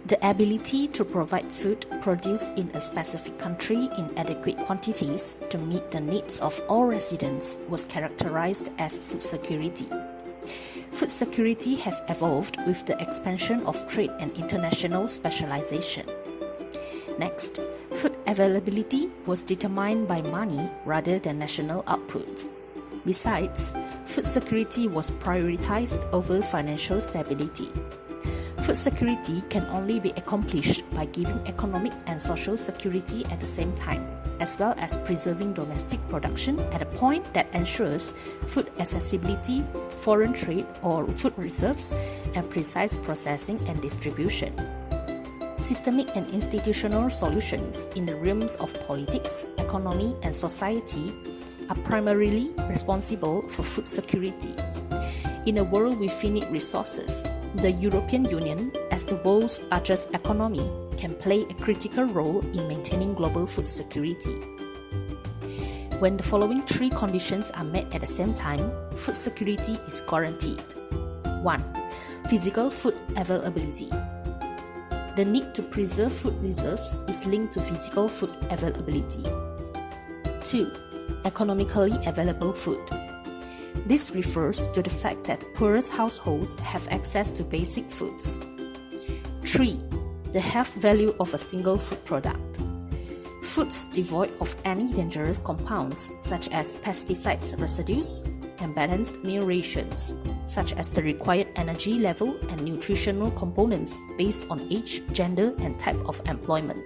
The ability to provide food produced in a specific country in adequate quantities to meet the needs of all residents was characterized as food security. Food security has evolved with the expansion of trade and international specialization. Next, food availability was determined by money rather than national output. Besides, food security was prioritized over financial stability. Food security can only be accomplished by giving economic and social security at the same time, as well as preserving domestic production at a point that ensures food accessibility, foreign trade or food reserves, and precise processing and distribution. Systemic and institutional solutions in the realms of politics, economy, and society are primarily responsible for food security. In a world with finite resources, the European Union, as the world's largest economy, can play a critical role in maintaining global food security. When the following three conditions are met at the same time, food security is guaranteed. 1. Physical food availability. The need to preserve food reserves is linked to physical food availability. 2. Economically available food. This refers to the fact that poorest households have access to basic foods. 3. The health value of a single food product. Foods devoid of any dangerous compounds such as pesticide residues and balanced meal rations, such as the required energy level and nutritional components based on age, gender, and type of employment.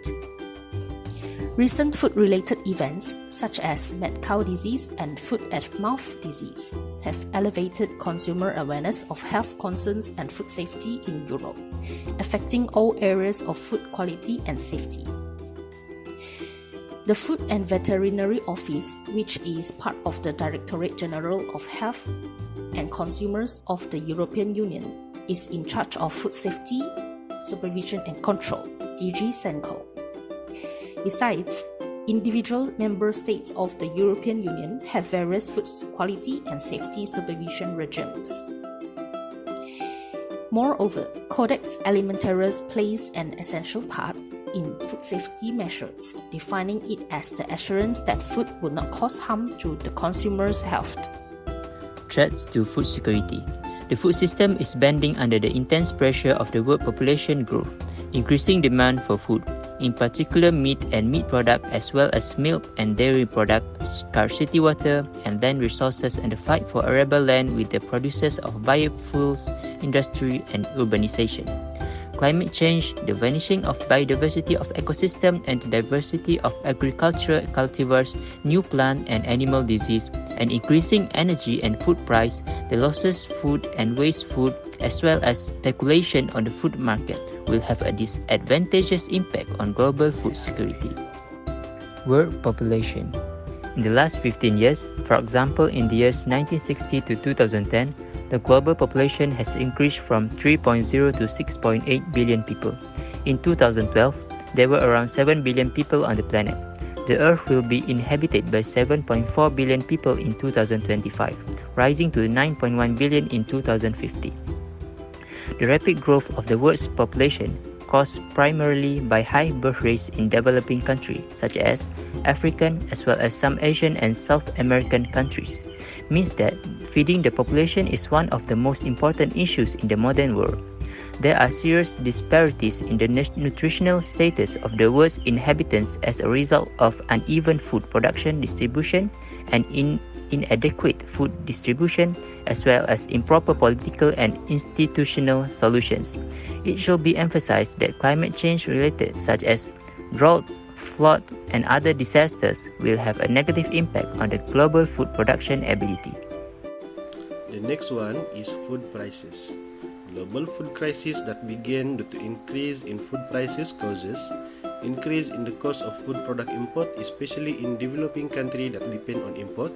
Recent food-related events such as mad cow disease and foot-and-mouth disease have elevated consumer awareness of health concerns and food safety in Europe, affecting all areas of food quality and safety. The Food and Veterinary Office, which is part of the Directorate General of Health and Consumers of the European Union, is in charge of food safety, supervision and control, DG SANCO. Besides, individual member states of the European Union have various food quality and safety supervision regimes. Moreover, Codex Alimentarius plays an essential part in food safety measures, defining it as the assurance that food will not cause harm to the consumer's health. Threats to food security. The food system is bending under the intense pressure of the world population growth, increasing demand for food, in particular meat and meat product as well as milk and dairy product, scarcity water and land resources, and the fight for arable land with the producers of biofuels industry and urbanization. Climate change, the vanishing of biodiversity of ecosystem and the diversity of agricultural cultivars, new plant and animal disease, and increasing energy and food price, the losses food and waste food, as well as speculation on the food market will have a disadvantageous impact on global food security. World population. In the last 15 years, for example in the years 1960 to 2010, the global population has increased from 3.0 to 6.8 billion people. In 2012, there were around 7 billion people on the planet. The Earth will be inhabited by 7.4 billion people in 2025, rising to 9.1 billion in 2050. The rapid growth of the world's population, caused primarily by high birth rates in developing countries such as African as well as some Asian and South American countries, means that feeding the population is one of the most important issues in the modern world. There are serious disparities in the nutritional status of the world's inhabitants as a result of uneven food production distribution and inadequate food distribution, as well as improper political and institutional solutions. It should be emphasized that climate change related such as drought, flood, and other disasters will have a negative impact on the global food production ability. The next one is food prices. Global food crisis that began due to increase in food prices causes increase in the cost of food product import, especially in developing countries that depend on import,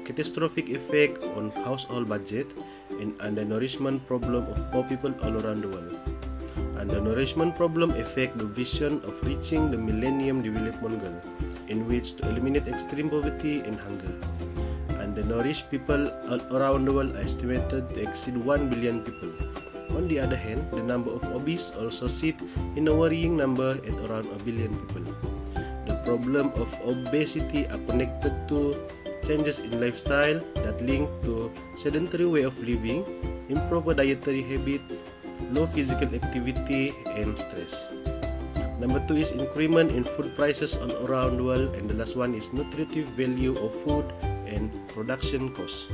catastrophic effect on household budget, and undernourishment problem of poor people all around the world. Undernourishment problem affect the vision of reaching the Millennium Development Goal, in which to eliminate extreme poverty and hunger. Undernourished people all around the world are estimated to exceed 1 billion people. On the other hand, the number of obese also sit in a worrying number at around 1 billion people. The problem of obesity are connected to changes in lifestyle that link to sedentary way of living, improper dietary habit, low physical activity, and stress. Number 2 is increment in food prices all around the world, and the last one is nutritive value of food and production costs.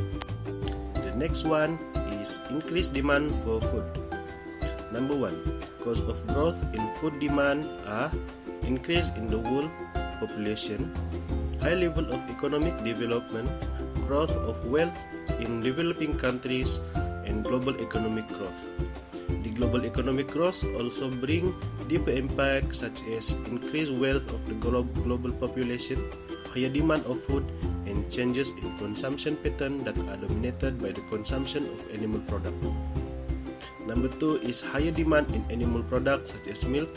The next one is increased demand for food. Number 1, cause of growth in food demand are increase in the world population, high level of economic development, growth of wealth in developing countries, and global economic growth. The global economic growth also bring deeper impact such as increased wealth of the global population, higher demand of food, and changes in consumption pattern that are dominated by the consumption of animal products. Number 2 is higher demand in animal products such as milk,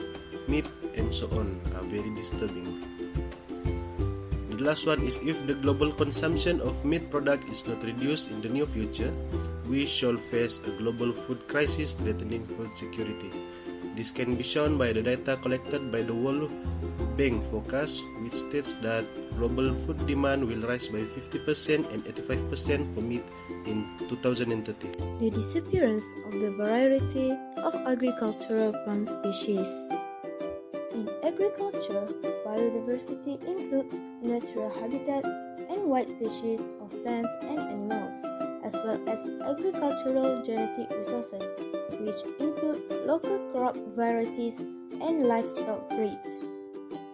meat, and so on are very disturbing. The last one is if the global consumption of meat product is not reduced in the near future, we shall face a global food crisis threatening food security. This can be shown by the data collected by the World Bank forecast, which states that global food demand will rise by 50% and 85% for meat in 2030. The disappearance of the variety of agricultural plant species. In agriculture, biodiversity includes natural habitats and wide species of plants and animals, as well as agricultural genetic resources, which include local crop varieties and livestock breeds.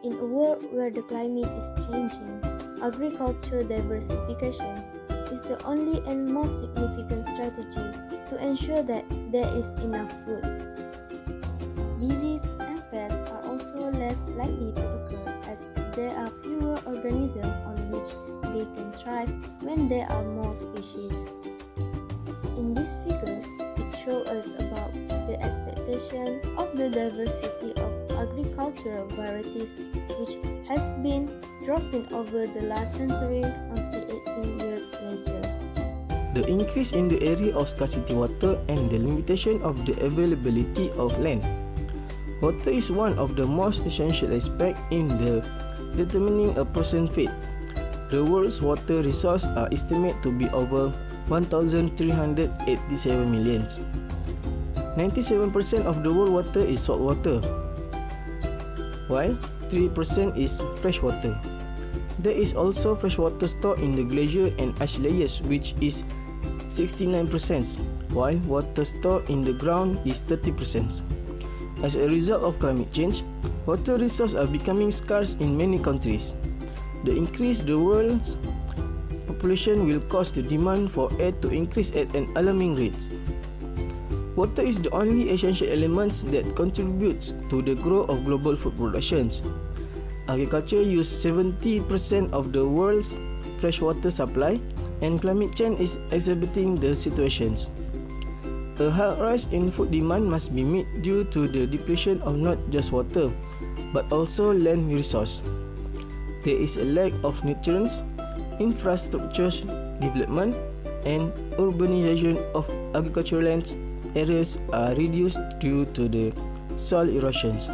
In a world where the climate is changing, agriculture diversification is the only and most significant strategy to ensure that there is enough food. Disease and pests are also less likely to occur as there are fewer organisms on which they can thrive when there are more species. In this figure, it shows us about the expectation of the diversity of agricultural varieties which has been dropping over the last century until 18 years later. The increase in the area of scarcity water and the limitation of the availability of land. Water is one of the most essential aspects in determining a person's fate. The world's water resources are estimated to be over 1,387 million. 97% of the world water is salt water, while 3% is fresh water. There is also fresh water stored in the glacier and ice layers, which is 69%, while water stored in the ground is 30%. As a result of climate change, water resources are becoming scarce in many countries. The increase in the world's population will cause the demand for air to increase at an alarming rate. Water is the only essential element that contributes to the growth of global food production. Agriculture uses 70% of the world's freshwater supply, and climate change is exacerbating the situations. A high rise in food demand must be met due to the depletion of not just water, but also land resources. There is a lack of nutrients, infrastructure development, and urbanization of agricultural lands areas are reduced due to the soil erosions.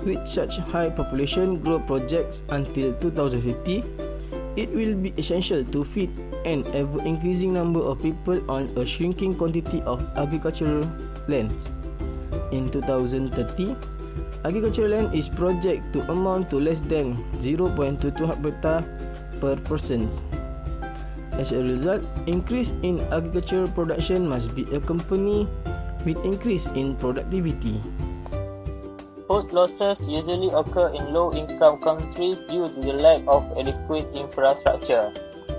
With such high population growth projects until 2050, it will be essential to feed an ever-increasing number of people on a shrinking quantity of agricultural lands. In 2030, agricultural land is projected to amount to less than 0.22 hectare per person. As a result, increase in agricultural production must be accompanied with increase in productivity. Food losses usually occur in low-income countries due to the lack of adequate infrastructure.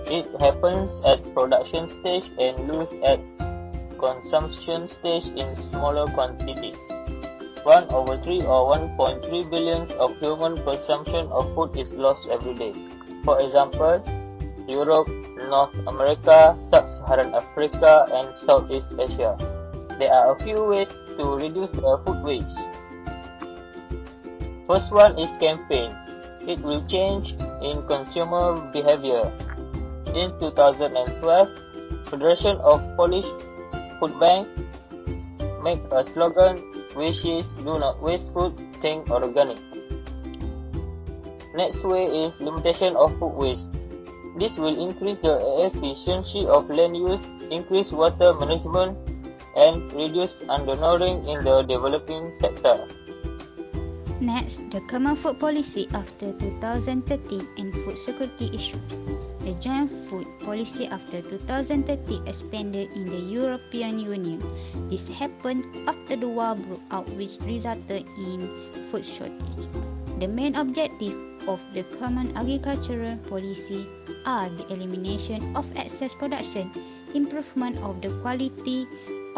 It happens at production stage and loose at consumption stage in smaller quantities. 1/3 or 1.3 billion of human consumption of food is lost every day. For example, Europe, North America, Sub-Saharan Africa, and Southeast Asia. There are a few ways to reduce food waste. First one is campaign. It will change in consumer behavior. In 2012, Federation of Polish Food Bank make a slogan which is "Do not waste food, think organic." Next way is limitation of food waste. This will increase the efficiency of land use, increase water management, and reduce undernouring in the developing sector. Next, the Common Food Policy after 2030 and food security issues. The Joint Food Policy after 2030 expanded in the European Union. This happened after the war broke out, which resulted in food shortage. The main objective of the Common Agricultural Policy are the elimination of excess production, improvement of the quality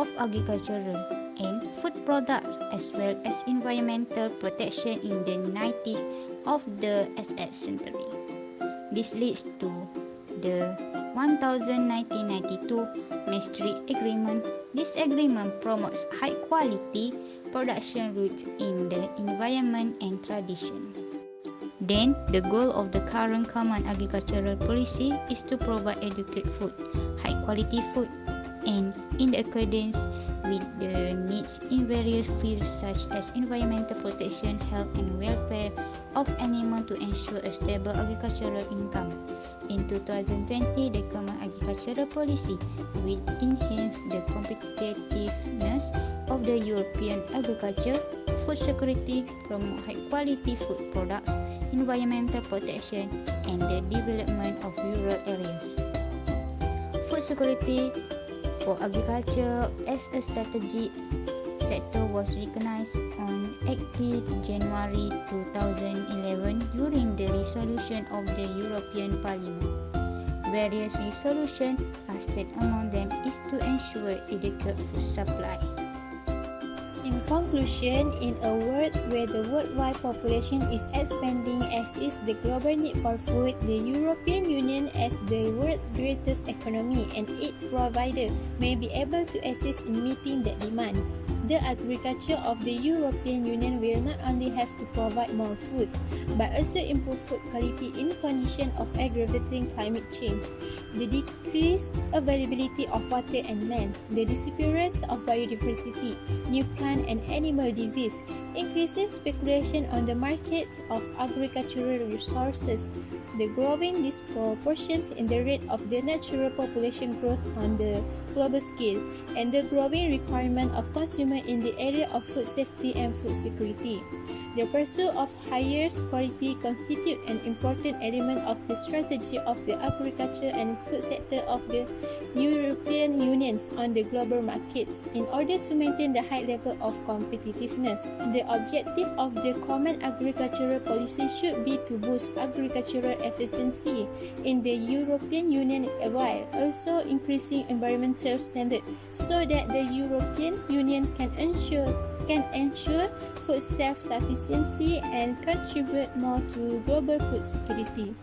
of agricultural and food products, as well as environmental protection in the 90s of the SS century. This leads to the 1992 Maastricht Agreement. This agreement promotes high-quality production routes in the environment and tradition. Then, the goal of the current Common Agricultural Policy is to provide adequate food, high-quality food, and in accordance with the needs in various fields such as environmental protection, health and welfare of animals to ensure a stable agricultural income. In 2020, the Common Agricultural Policy will enhance the competitiveness of the European agriculture, food security, promote high-quality food products, environmental protection, and the development of rural areas. Food security for agriculture as a strategic sector was recognized on 18 January 2011 during the resolution of the European Parliament. Various resolutions are set, among them is to ensure adequate food supply. In conclusion, in a world where the worldwide population is expanding as is the global need for food, the European Union as the world's greatest economy and aid provider may be able to assist in meeting that demand. The agriculture of the European Union will not only have to provide more food, but also improve food quality in conditions of aggravating climate change, the decreased availability of water and land, the disappearance of biodiversity, new plant and animal disease, increasing speculation on the markets of agricultural resources, the growing disproportions in the rate of the natural population growth on the global scale, and the growing requirement of consumers in the area of food safety and food security. The pursuit of higher quality constitutes an important element of the strategy of the agriculture and food sector of the European Union on the global markets in order to maintain the high level of competitiveness. The objective of the Common Agricultural Policy should be to boost agricultural efficiency in the European Union while also increasing environmental standards so that the European Union can ensure food self-sufficiency and contribute more to global food security.